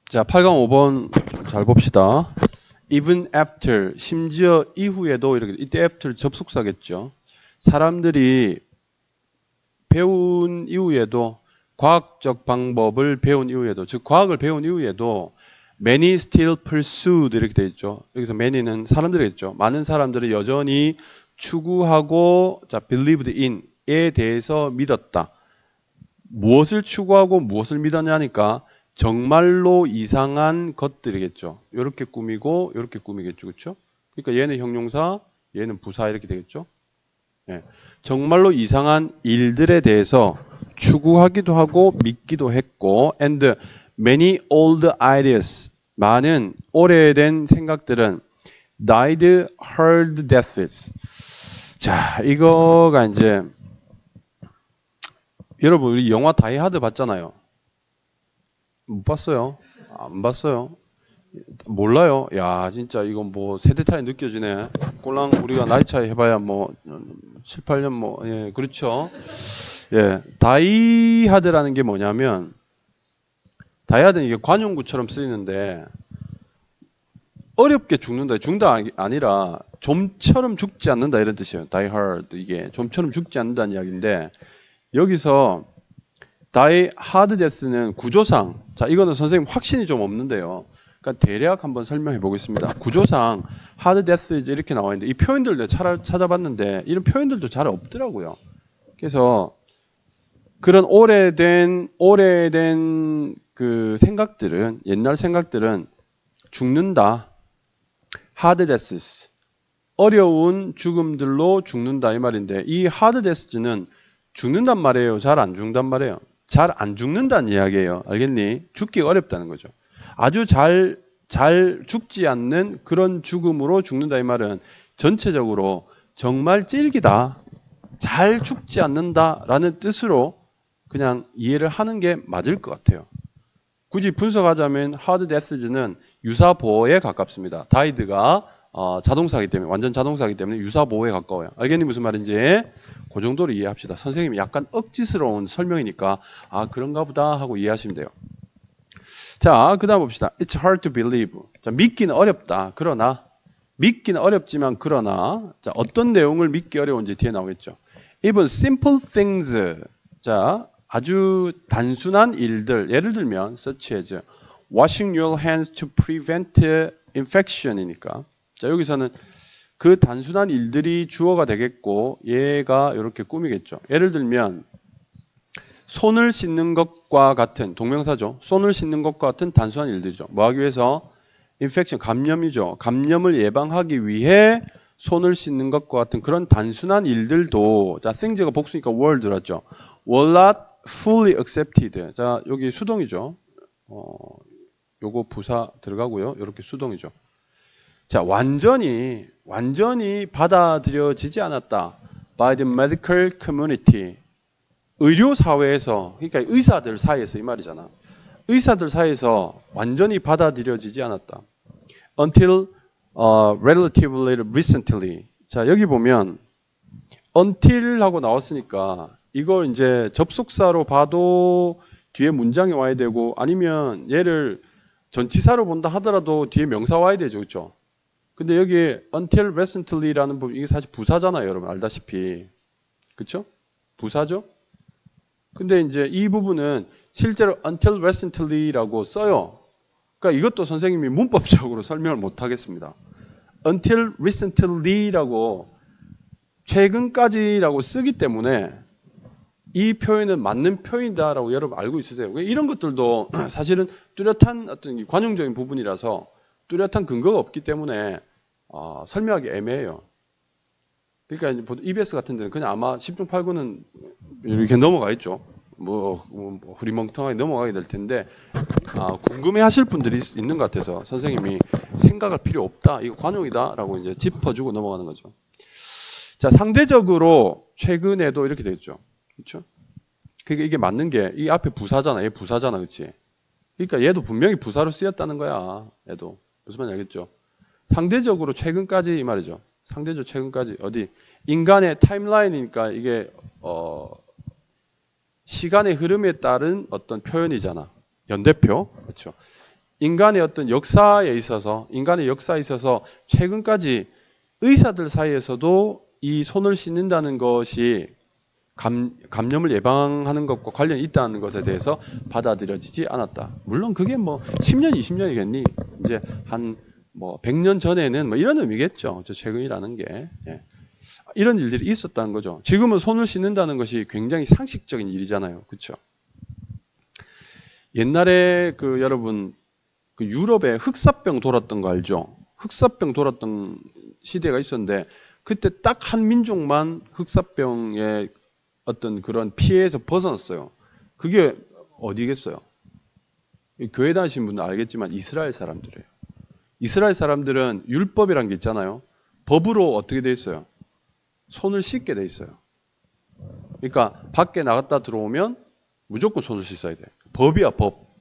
자, 8강 5번 잘 봅시다. Even after, 심지어 이후에도 이렇게, 이때 after 접속사겠죠. 사람들이 배운 이후에도, 과학적 방법을 배운 이후에도, 즉 과학을 배운 이후에도 many still pursued 이렇게 되어 있죠. 여기서 many는 사람들이겠죠. 많은 사람들은 여전히 추구하고, 자, believed in에 대해서 믿었다. 무엇을 추구하고 무엇을 믿었냐니까 정말로 이상한 것들이겠죠. 이렇게 꾸미고 이렇게 꾸미겠죠. 그렇죠? 그러니까 얘는 형용사, 얘는 부사 이렇게 되겠죠. 예. 정말로 이상한 일들에 대해서 추구하기도 하고 믿기도 했고 and many old ideas 많은 오래된 생각들은 died hard deaths. 자, 이거가 이제 여러분 우리 영화 다이하드 봤잖아요. 못 봤어요? 안 봤어요? 몰라요? 야, 진짜 이건 뭐 세대 차이 느껴지네. 꼴랑 우리가 나이 차이 해봐야 뭐 7, 8년 뭐, 예, 그렇죠. 예, 다이하드라는 게 뭐냐면 다이하드는 이게 관용구처럼 쓰이는데 어렵게 죽는다. 죽다 아니라 좀처럼 죽지 않는다 이런 뜻이에요. die hard 이게 좀처럼 죽지 않는다는 이야기인데 여기서 die hard death는 구조상 자 이거는 선생님 확신이 좀 없는데요. 그러니까 대략 한번 설명해 보겠습니다. 구조상 hard death 이렇게 나와 있는데 이 표현들도 찾아봤는데 이런 표현들도 잘 없더라고요. 그래서 그런 오래된 그 생각들은 옛날 생각들은 죽는다. hard deaths 어려운 죽음들로 죽는다 이 말인데 이 hard deaths는 죽는단 말이에요. 잘 안 죽는단 말이에요. 잘 안 죽는다는 이야기예요. 알겠니? 죽기가 어렵다는 거죠. 아주 잘 죽지 않는 그런 죽음으로 죽는다 이 말은 전체적으로 정말 찔기다. 잘 죽지 않는다라는 뜻으로 그냥 이해를 하는 게 맞을 것 같아요. 굳이 분석하자면 hard deaths는 유사보호에 가깝습니다. died가 자동사이기 때문에 완전 자동사이기 때문에 유사보호에 가까워요. 알겠니 무슨 말인지? 그 정도로 이해합시다. 선생님이 약간 억지스러운 설명이니까 아 그런가 보다 하고 이해하시면 돼요. 자, 그 다음 봅시다. It's hard to believe. 자, 믿기는 어렵다. 그러나 믿기는 어렵지만 그러나 자, 어떤 내용을 믿기 어려운지 뒤에 나오겠죠. Even simple things. 자, 아주 단순한 일들. 예를 들면 such as washing your hands to prevent infection이니까. 자, 여기서는 그 단순한 일들이 주어가 되겠고 얘가 이렇게 꾸미겠죠. 예를 들면 손을 씻는 것과 같은 동명사죠. 손을 씻는 것과 같은 단순한 일들이죠. 뭐 하기 위해서? 인펙션, 감염이죠. 감염을 예방하기 위해 손을 씻는 것과 같은 그런 단순한 일들도 자, things가 복수니까 were 들었죠. were not fully accepted. 자, 여기 수동이죠. 요거 부사 들어가고요. 이렇게 수동이죠. 자, 완전히 받아들여지지 않았다. by the medical community. 의료 사회에서, 그러니까 의사들 사이에서 이 말이잖아. 의사들 사이에서 완전히 받아들여지지 않았다. Until relatively recently. 자, 여기 보면 until 하고 나왔으니까 이걸 이제 접속사로 봐도 뒤에 문장이 와야 되고 아니면 얘를 전치사로 본다 하더라도 뒤에 명사 와야 되죠. 그렇죠? 근데 여기 until recently라는 부분 이게 사실 부사잖아요. 여러분 알다시피. 그렇죠? 부사죠? 근데 이제 이 부분은 실제로 until recently라고 써요. 그러니까 이것도 선생님이 문법적으로 설명을 못 하겠습니다. until recently라고 최근까지라고 쓰기 때문에 이 표현은 맞는 표현이다라고 여러분 알고 있으세요. 이런 것들도 사실은 뚜렷한 어떤 관용적인 부분이라서 뚜렷한 근거가 없기 때문에 설명하기 애매해요. 그러니까 EBS 같은 데는 그냥 아마 10중 8구는 이렇게 넘어가겠죠. 뭐 흐리멍텅하게 넘어가게 될 텐데 궁금해 하실 분들이 있는 것 같아서 선생님이 생각할 필요 없다. 이거 관용이다. 라고 이제 짚어주고 넘어가는 거죠. 자, 상대적으로 최근에도 이렇게 되겠죠. 그렇죠? 그러니까 이게 맞는 게 이 앞에 부사잖아. 얘 부사잖아. 그렇지? 그러니까 얘도 분명히 부사로 쓰였다는 거야. 얘도. 무슨 말인지 알겠죠? 상대적으로 최근까지 이 말이죠. 상대적으로 최근까지 어디 인간의 타임라인이니까 이게 시간의 흐름에 따른 어떤 표현이잖아. 연대표. 그렇죠? 인간의 어떤 역사에 있어서 최근까지 의사들 사이에서도 이 손을 씻는다는 것이 감염을 예방하는 것과 관련이 있다는 것에 대해서 받아들여지지 않았다. 물론 그게 뭐 10년, 20년이겠니? 이제 한 뭐 100년 전에는 뭐 이런 의미겠죠. 저 최근이라는 게. 예. 이런 일들이 있었다는 거죠. 지금은 손을 씻는다는 것이 굉장히 상식적인 일이잖아요. 그렇죠? 옛날에 여러분 유럽에 흑사병 돌았던 거 알죠? 흑사병 돌았던 시대가 있었는데 그때 딱 한 민족만 흑사병의 어떤 그런 피해에서 벗어났어요. 그게 어디겠어요? 교회 다니신 분은 알겠지만 이스라엘 사람들이에요. 이스라엘 사람들은 율법이란 게 있잖아요. 법으로 어떻게 돼 있어요? 손을 씻게 돼 있어요. 그러니까 밖에 나갔다 들어오면 무조건 손을 씻어야 돼. 법이야, 법.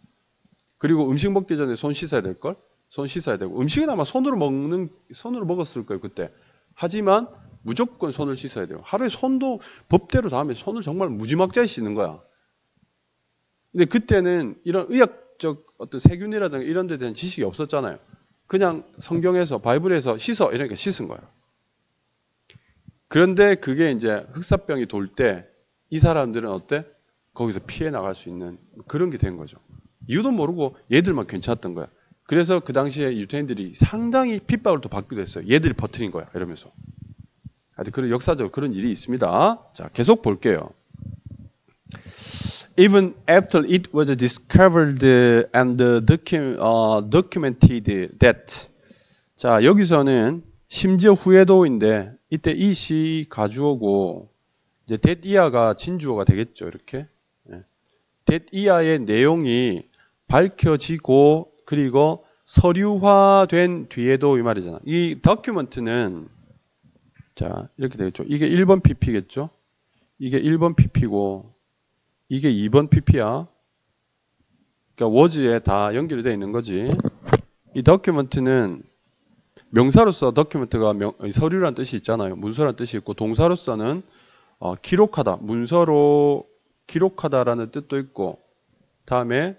그리고 음식 먹기 전에 손 씻어야 될 걸? 손 씻어야 되고 음식은 아마 손으로 먹었을 거예요, 그때. 하지만 무조건 손을 씻어야 돼요. 하루에 손도 법대로 다 하면 손을 정말 무지막지하게 씻는 거야. 근데 그때는 이런 의학적 어떤 세균이라든가 이런 데 대한 지식이 없었잖아요. 그냥 성경에서 바이블에서 씻어 이러니까 씻은 거야. 그런데 그게 이제 흑사병이 돌 때 이 사람들은 어때? 거기서 피해 나갈 수 있는 그런 게 된 거죠. 이유도 모르고 얘들만 괜찮았던 거야. 그래서 그 당시에 유태인들이 상당히 핍박을 또 받기도 했어요. 얘들이 버티는 거야 이러면서. 하여튼 그런 역사적으로 그런 일이 있습니다. 자, 계속 볼게요. Even after it was discovered and documented that. 자, 여기서는 심지어 후에도인데 이때 이 시 가주어고 이제 that 이하가 진주어가 되겠죠. 이렇게. that 이하의 내용이 밝혀지고 그리고 서류화된 뒤에도 이 말이잖아. 이 document는 자, 이렇게 되겠죠. 이게 1번 pp겠죠. 이게 1번 pp고 이게 2번 pp야. 그러니까 was에 다 연결이 되어 있는 거지. 이 document는 명사로서 document가 서류란 뜻이 있잖아요. 문서란 뜻이 있고 동사로서는 기록하다, 문서로 기록하다라는 뜻도 있고 다음에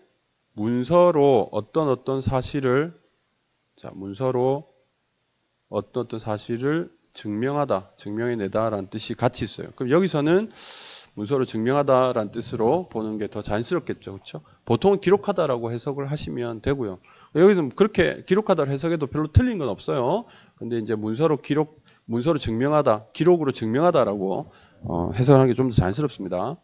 문서로 어떤 사실을 문서로 어떤 사실을 증명하다, 증명해내다라는 뜻이 같이 있어요. 그럼 여기서는 문서로 증명하다라는 뜻으로 보는 게 더 자연스럽겠죠. 그렇죠? 보통은 기록하다라고 해석을 하시면 되고요. 여기서 그렇게 기록하다로 해석해도 별로 틀린 건 없어요. 근데 이제 문서로 증명하다, 기록으로 증명하다라고 해석하는 게 좀 더 자연스럽습니다.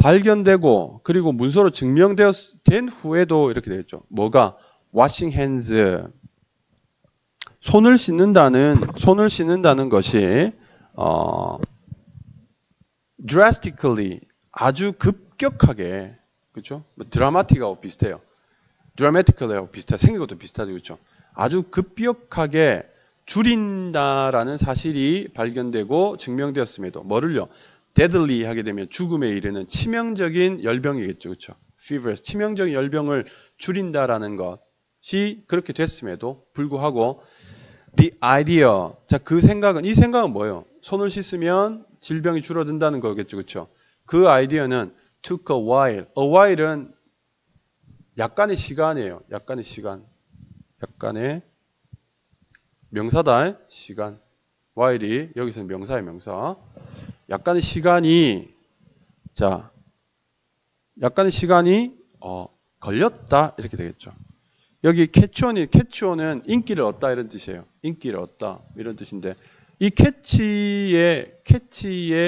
발견되고 그리고 문서로 증명된 후에도 이렇게 되겠죠. 뭐가? washing hands. 손을 씻는다는 것이 drastically 아주 급격하게 그렇죠? 드라마틱하고 비슷해요. 드라마틱하고 비슷해. 생긴 것도 비슷하죠. 그렇죠? 아주 급격하게 줄인다라는 사실이 발견되고 증명되었음에도 뭐를요? deadly 하게 되면 죽음에 이르는 치명적인 열병이겠죠. 그렇죠? fevers 치명적인 열병을 줄인다라는 것이 그렇게 됐음에도 불구하고 the idea 자, 이 생각은 뭐예요? 손을 씻으면 질병이 줄어든다는 거겠죠. 그렇죠? 그 아이디어는 took a while. a while은 약간의 시간이에요. 약간의 시간. 약간의 명사다. 시간. while이 여기서는 명사예요. 명사. 약간의 시간이 걸렸다 이렇게 되겠죠. 여기 catchon은 인기를 얻다 이런 뜻이에요. 인기를 얻다 이런 뜻인데 이 catch의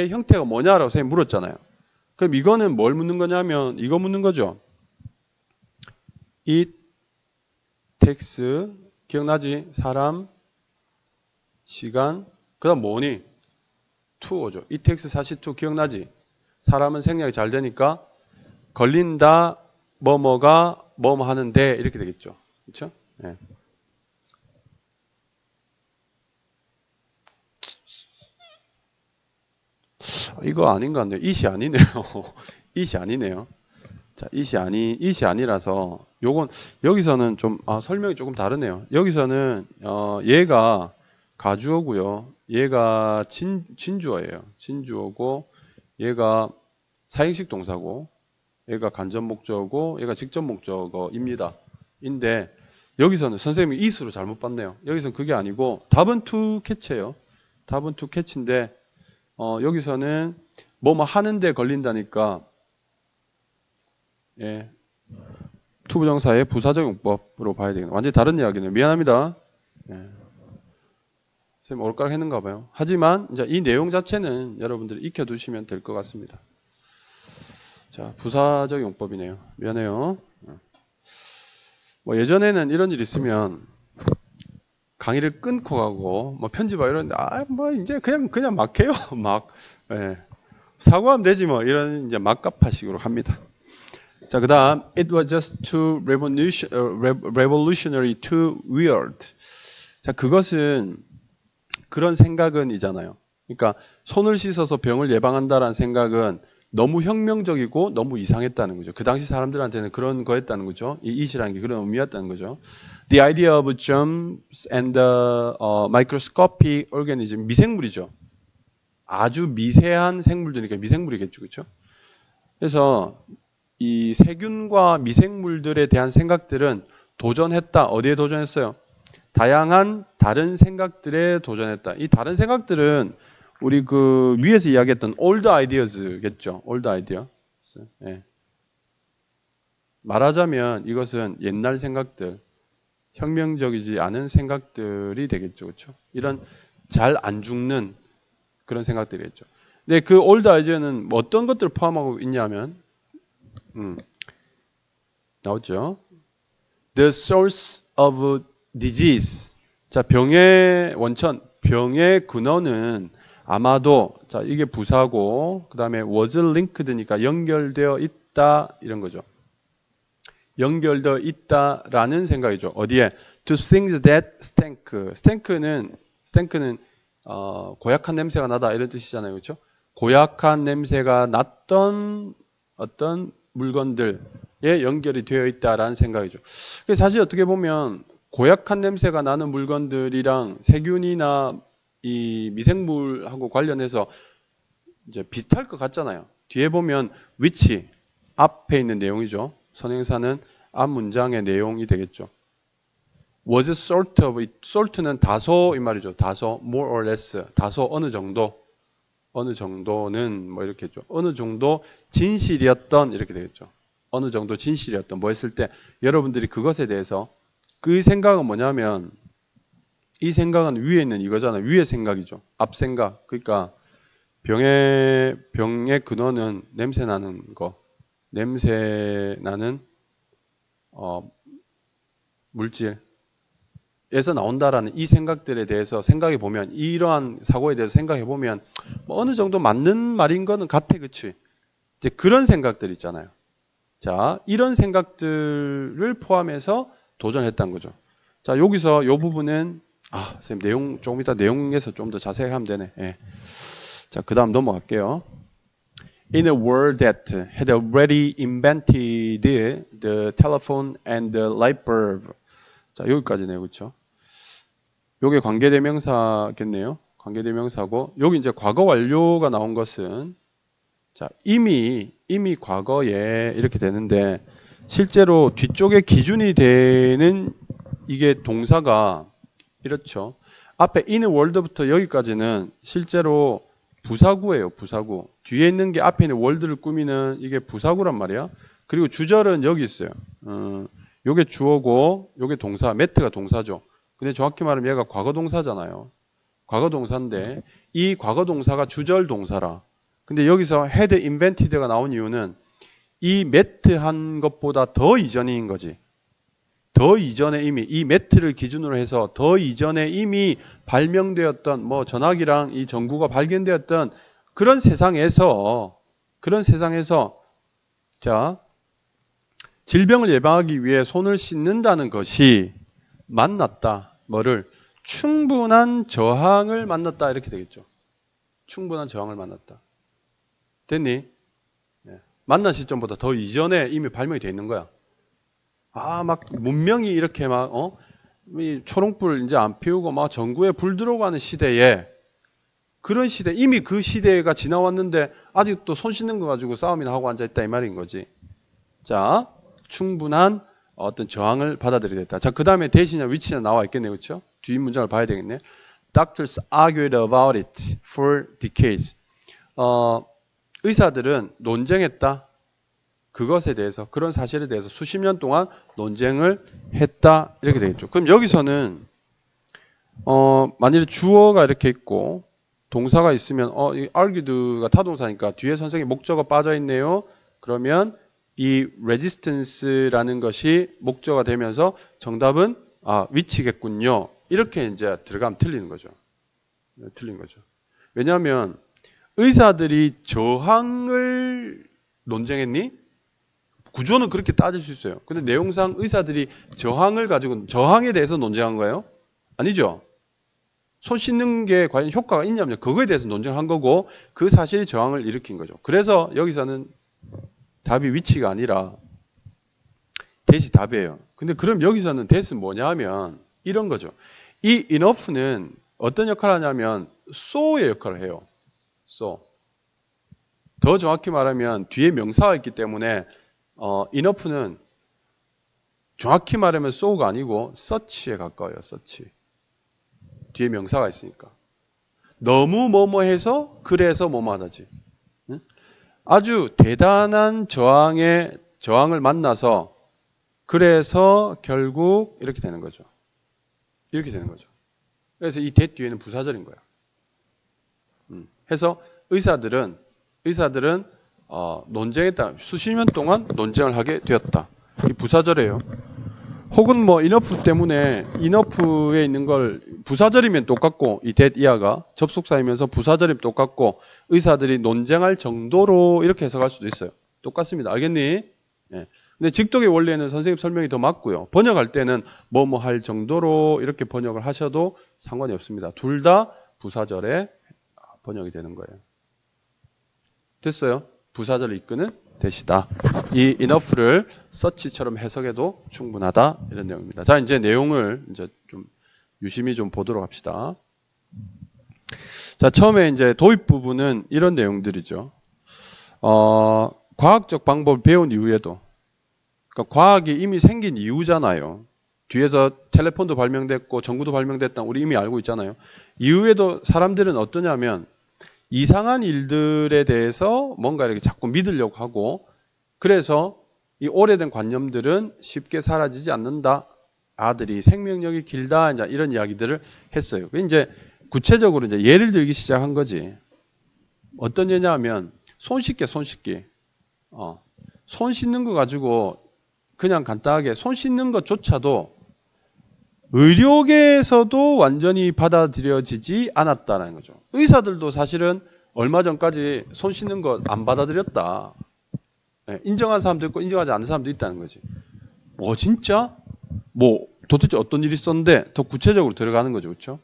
형태가 뭐냐라고 선생님이 물었잖아요. 그럼 이거는 뭘 묻는 거냐면 이거 묻는 거죠. It takes 기억나지? 사람, 시간, 그 다음 뭐니? to죠. It takes 사실 to 기억나지? 사람은 생략이 잘 되니까 걸린다, 뭐뭐가 뭐뭐 하는데 이렇게 되겠죠. 그렇죠? 네. 이거 아닌 것 같네요. it이 아니네요. it이 아니네요. 자, it이 아니라서 요건 여기서는 좀 설명이 조금 다르네요. 여기서는 얘가 가주어고요. 얘가 진주어예요. 진주어고 얘가 사행식 동사고 얘가 간접 목적어고 얘가 직접 목적어입니다. 인데 여기서는 선생님이 이수로 잘못 봤네요. 여기서는 그게 아니고 답은 to catch예요. 답은 to catch인데 여기서는 뭐뭐 하는데 걸린다니까 예, to 부정사의 부사적 용법으로 봐야 되겠네요. 완전히 다른 이야기네요. 미안합니다. 예. 선생님 올가락 했는가 봐요. 하지만 이제 이 내용 자체는 여러분들이 익혀두시면 될 것 같습니다. 자, 부사적 용법이네요. 미안해요. 뭐 예전에는 이런 일 있으면 강의를 끊고 가고 뭐 편집하고 이러는데 뭐 이제 그냥 막 해요. 막 예. 사고하면 되지 뭐 이런 이제 막가파식으로 합니다. 자, 그다음 it was just too revolutionary, too weird. 자, 그것은 그런 생각은 이잖아요. 그러니까 손을 씻어서 병을 예방한다라는 생각은 너무 혁명적이고 너무 이상했다는 거죠. 그 당시 사람들한테는 그런 거였다는 거죠. 이 it이라는 게 그런 의미였다는 거죠. The idea of germs and the microscopic organism, 미생물이죠. 아주 미세한 생물들이니까 미생물이겠죠. 그렇죠? 그래서 이 세균과 미생물들에 대한 생각들은 도전했다. 어디에 도전했어요? 다양한 다른 생각들에 도전했다. 이 다른 생각들은 우리 그 위에서 이야기했던 old ideas겠죠. old idea. 예. 말하자면 이것은 옛날 생각들, 혁명적이지 않은 생각들이 되겠죠. 그렇죠? 이런 잘 안 죽는 그런 생각들이겠죠. 근데 그 old idea는 어떤 것들을 포함하고 있냐면 나오죠. The source of disease. 자, 병의 원천, 병의 근원은 아마도 자, 이게 부사고 그다음에 was linked니까 연결되어 있다 이런 거죠. 연결되어 있다라는 생각이죠. 어디에? To things that stink. 스탱크는 고약한 냄새가 나다 이런 뜻이잖아요. 그렇죠? 고약한 냄새가 났던 어떤 물건들에 연결이 되어 있다라는 생각이죠. 사실 어떻게 보면 고약한 냄새가 나는 물건들이랑 세균이나 이 미생물하고 관련해서 이제 비슷할 것 같잖아요. 뒤에 보면 which 앞에 있는 내용이죠. 선행사는 앞 문장의 내용이 되겠죠. was sort of it. sort는 다소 이 말이죠. 다소 more or less. 다소 어느 정도는 뭐 이렇게 했죠. 어느 정도 진실이었던 이렇게 되겠죠. 어느 정도 진실이었던 뭐 했을 때 여러분들이 그것에 대해서 그 생각은 뭐냐면 이 생각은 위에 있는 이거잖아요. 위의 생각이죠. 앞 생각. 그러니까 병의 근원은 냄새 나는 거. 냄새 나는 물질에서 나온다라는 이 생각들에 대해서 생각해 보면 이러한 사고에 대해서 생각해 보면 뭐 어느 정도 맞는 말인 거는 같아. 그치? 이제 그런 생각들 있잖아요. 자, 이런 생각들을 포함해서 도전했다는 거죠. 자, 여기서 이 부분은 선생님 내용 조금 이따 내용에서 좀 더 자세히 하면 되네. 예. 자, 그 다음 넘어갈게요. In a world that had already invented the telephone and the light bulb. 자, 여기까지네요. 그렇죠? 요게 관계대명사겠네요. 관계대명사고 여기 이제 과거 완료가 나온 것은 자, 이미 과거에 이렇게 되는데 실제로 뒤쪽에 기준이 되는 이게 동사가 이렇죠. 앞에 in a world부터 여기까지는 실제로 부사구예요. 부사구. 뒤에 있는 게 앞에 있는 월드를 꾸미는 이게 부사구란 말이야. 그리고 주절은 여기 있어요. 요게 주어고 요게 동사. 매트가 동사죠. 근데 정확히 말하면 얘가 과거 동사잖아요. 과거 동사인데 이 과거 동사가 주절 동사라. 근데 여기서 had invented가 나온 이유는 이 매트한 것보다 더 이전인 거지. 더 이전에 이미 이 매트를 기준으로 해서 더 이전에 이미 발명되었던 뭐 전화기랑 이 전구가 발견되었던 그런 세상에서 자, 질병을 예방하기 위해 손을 씻는다는 것이 만났다. 뭐를? 충분한 저항을 만났다. 이렇게 되겠죠. 충분한 저항을 만났다. 됐니? 네. 만난 시점보다 더 이전에 이미 발명이 되어 있는 거야. 막 문명이 이렇게 막 이 초롱불 이제 안 피우고 막 전구에 불 들어가는 시대에 그런 시대 이미 그 시대가 지나왔는데 아직도 손 씻는 거 가지고 싸움이나 하고 앉아 있다 이 말인 거지. 자, 충분한 어떤 저항을 받아들이게 됐다. 자, 그 다음에 대시나 위치나 나와 있겠네요. 그렇죠? 뒤 문장을 봐야 되겠네. Doctors argued about it for decades. 의사들은 논쟁했다. 그것에 대해서, 그런 사실에 대해서 수십 년 동안 논쟁을 했다. 이렇게 되겠죠. 그럼 여기서는 만일에 주어가 이렇게 있고 동사가 있으면 이 argued가 타동사니까 뒤에 선생님 목적어 빠져 있네요. 그러면 이 resistance라는 것이 목적어가 되면서 정답은 위치겠군요. 이렇게 이제 들어가면 틀리는 거죠. 틀린 거죠. 왜냐하면 의사들이 저항을 논쟁했니? 구조는 그렇게 따질 수 있어요. 근데 내용상 의사들이 저항을 가지고 저항에 대해서 논쟁한 거예요? 아니죠. 손 씻는 게 과연 효과가 있냐면 그거에 대해서 논쟁한 거고 그 사실이 저항을 일으킨 거죠. 그래서 여기서는 답이 위치가 아니라 대시 답이에요. 근데 그럼 여기서는 대시 뭐냐 하면 이런 거죠. 이 enough는 어떤 역할을 하냐면 so의 역할을 해요. so. 더 정확히 말하면 뒤에 명사가 있기 때문에 enough는 정확히 말하면 so가 아니고 such에 가까워요. such. 뒤에 명사가 있으니까. 너무 뭐뭐해서 그래서 뭐뭐하다지. 응? 아주 대단한 저항을 만나서 그래서 결국 이렇게 되는 거죠. 이렇게 되는 거죠. 그래서 이 that 뒤에는 부사절인 거야. 해서 의사들은 논쟁했다. 수십 년 동안 논쟁을 하게 되었다. 이 부사절이에요. 혹은 뭐 enough 때문에 enough에 있는 걸 부사절이면 똑같고 이 that 이하가 접속사이면서 부사절이면 똑같고 의사들이 논쟁할 정도로 이렇게 해석할 수도 있어요. 똑같습니다. 알겠니? 예. 근데 직독의 원리에는 선생님 설명이 더 맞고요. 번역할 때는 뭐뭐 할 정도로 이렇게 번역을 하셔도 상관이 없습니다. 둘 다 부사절에 번역이 되는 거예요. 됐어요? 부사절을 이끄는 대시다. 이 enough를 such처럼 해석해도 충분하다. 이런 내용입니다. 자, 이제 내용을 이제 좀 유심히 좀 보도록 합시다. 자, 처음에 이제 도입 부분은 이런 내용들이죠. 과학적 방법을 배운 이후에도, 그러니까 과학이 이미 생긴 이유잖아요. 뒤에서 텔레폰도 발명됐고 전구도 발명됐다 우리 이미 알고 있잖아요. 이후에도 사람들은 어떠냐면 이상한 일들에 대해서 뭔가 이렇게 자꾸 믿으려고 하고 그래서 이 오래된 관념들은 쉽게 사라지지 않는다. 아들이 생명력이 길다. 이제 이런 이야기들을 했어요. 이제 구체적으로 이제 예를 들기 시작한 거지. 어떤 예냐 하면 손 씻기. 손 씻는 거 가지고 그냥 간단하게 손 씻는 것조차도 의료계에서도 완전히 받아들여지지 않았다는 거죠. 의사들도 사실은 얼마 전까지 손 씻는 것 안 받아들였다. 인정한 사람도 있고 인정하지 않는 사람도 있다는 거지. 진짜? 도대체 어떤 일이 있었는데 더 구체적으로 들어가는 거죠. 그렇죠?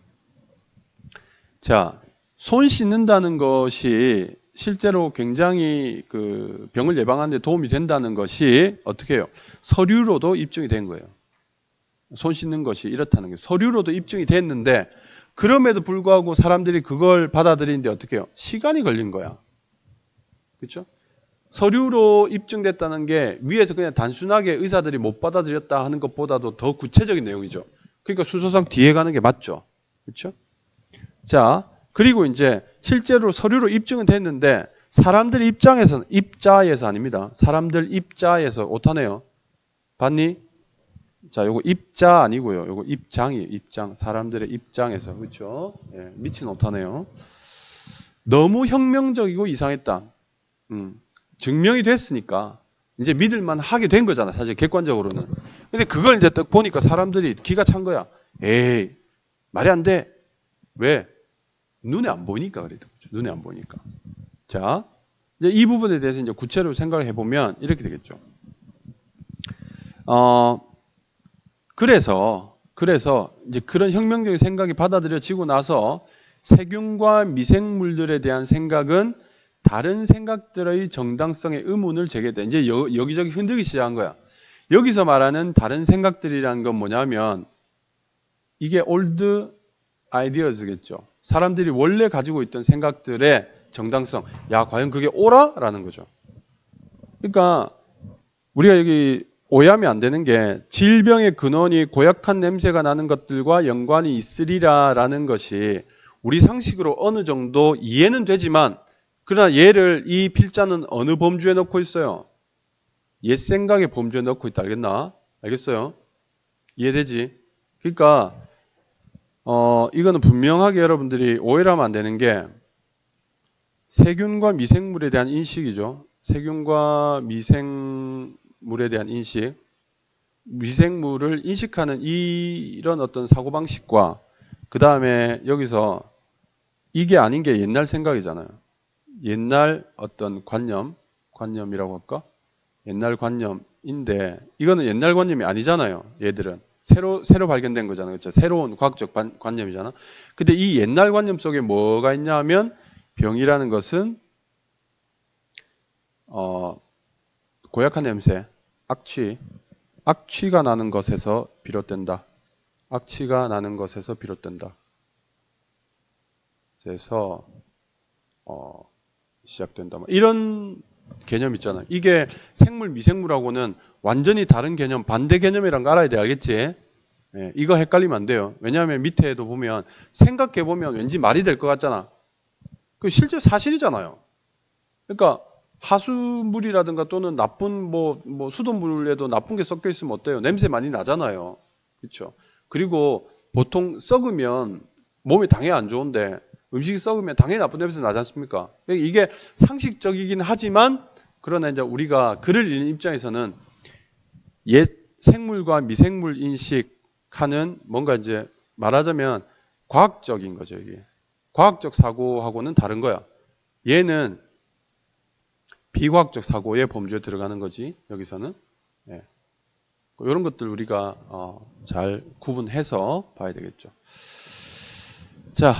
자, 손 씻는다는 것이 실제로 굉장히 그 병을 예방하는 데 도움이 된다는 것이 어떻게 해요? 서류로도 입증이 된 거예요. 손 씻는 것이 이렇다는 게 서류로도 입증이 됐는데 그럼에도 불구하고 사람들이 그걸 받아들이는데 어떻게 해요? 시간이 걸린 거야. 그렇죠? 서류로 입증됐다는 게 위에서 그냥 단순하게 의사들이 못 받아들였다 하는 것보다도 더 구체적인 내용이죠. 그러니까 순서상 뒤에 가는 게 맞죠. 그렇죠? 자, 그리고 이제 실제로 서류로 입증은 됐는데 사람들 입장에서는 입자에서 아닙니다. 사람들 입자에서 오타네요. 봤니? 자, 요거 입자 아니고요. 요거 입장이에요. 입장. 사람들의 입장에서. 그렇죠? 예, 미친 오타네요. 너무 혁명적이고 이상했다. 증명이 됐으니까 이제 믿을만 하게 된 거잖아. 사실 객관적으로는. 근데 그걸 이제 딱 보니까 사람들이 기가 찬 거야. 에이, 말이 안 돼. 왜? 눈에 안 보이니까 그래도. 눈에 안 보이니까. 자, 이제 이 부분에 대해서 이제 구체적으로 생각을 해보면 이렇게 되겠죠. 그래서 이제 그런 혁명적인 생각이 받아들여지고 나서 세균과 미생물들에 대한 생각은 다른 생각들의 정당성의 의문을 제기했다. 이제 여기저기 흔들기 시작한 거야. 여기서 말하는 다른 생각들이라는 건 뭐냐면 이게 old ideas겠죠. 사람들이 원래 가지고 있던 생각들의 정당성. 야, 과연 그게 옳아? 라는 거죠. 그러니까 우리가 여기 오해하면 안 되는 게 질병의 근원이 고약한 냄새가 나는 것들과 연관이 있으리라라는 것이 우리 상식으로 어느 정도 이해는 되지만 그러나 얘를 이 필자는 어느 범주에 넣고 있어요? 옛 생각의 범주에 넣고 있다. 알겠나? 알겠어요? 이해되지? 그러니까 이거는 분명하게 여러분들이 오해를 하면 안 되는 게 세균과 미생물에 대한 인식이죠. 세균과 미생물에 대한 인식, 미생물을 인식하는 이런 어떤 사고방식과 그 다음에 여기서 이게 아닌 게 옛날 생각이잖아요. 옛날 어떤 관념이라고 할까? 옛날 관념인데 이거는 옛날 관념이 아니잖아요. 얘들은 새로 발견된 거잖아요. 그렇죠? 새로운 과학적 관념이잖아. 근데 이 옛날 관념 속에 뭐가 있냐 하면 병이라는 것은 고약한 냄새, 악취가 나는 것에서 비롯된다. 악취가 나는 것에서 비롯된다. 그래서 시작된다. 이런 개념 있잖아요. 이게 생물, 미생물하고는 완전히 다른 개념, 반대 개념이란 거 알아야 돼. 알겠지? 예, 이거 헷갈리면 안 돼요. 왜냐하면 밑에도 보면 생각해보면 왠지 말이 될 것 같잖아. 그 실제 사실이잖아요. 그러니까 하수물이라든가 또는 나쁜 뭐 수돗물에도 나쁜 게 섞여 있으면 어때요? 냄새 많이 나잖아요. 그렇죠? 그리고 보통 썩으면 몸에 당연히 안 좋은데 음식이 썩으면 당연히 나쁜 냄새 나지 않습니까? 이게 상식적이긴 하지만 그러나 이제 우리가 글을 읽는 입장에서는 옛 생물과 미생물 인식하는 뭔가 이제 말하자면 과학적인 거죠. 이게 과학적 사고하고는 다른 거야. 얘는 비과학적 사고의 범주에 들어가는 거지. 여기서는 예. 이런 것들 우리가 잘 구분해서 봐야 되겠죠. 자,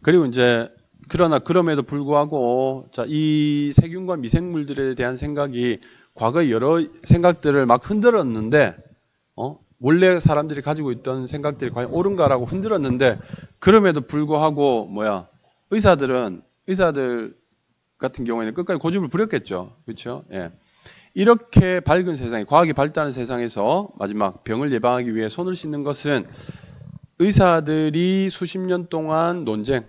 그리고 이제 그러나 그럼에도 불구하고 자, 이 세균과 미생물들에 대한 생각이 과거의 여러 생각들을 막 흔들었는데 원래 사람들이 가지고 있던 생각들이 과연 옳은가라고 흔들었는데 그럼에도 불구하고 의사들 같은 경우에는 끝까지 고집을 부렸겠죠. 그렇죠? 예. 이렇게 밝은 세상에 과학이 발달한 세상에서 마지막 병을 예방하기 위해 손을 씻는 것은 의사들이 수십 년 동안 논쟁,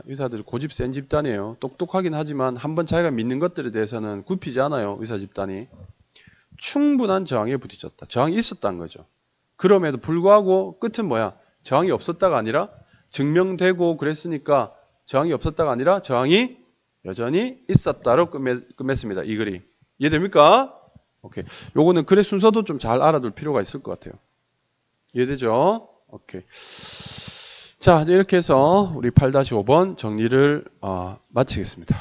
의사들 고집 센 집단이에요. 똑똑하긴 하지만 한번 자기가 믿는 것들에 대해서는 굽히지 않아요. 의사 집단이. 충분한 저항에 부딪혔다. 저항이 있었다는 거죠. 그럼에도 불구하고 끝은 뭐야? 저항이 없었다가 아니라 증명되고 그랬으니까 저항이 없었다가 아니라 저항이 여전히 있었다로 끝맺습니다. 이 글이. 이해됩니까? 오케이. 요거는 글의 순서도 좀 잘 알아둘 필요가 있을 것 같아요. 이해되죠? 오케이. 자, 이렇게 해서 우리 8-5번 정리를 마치겠습니다.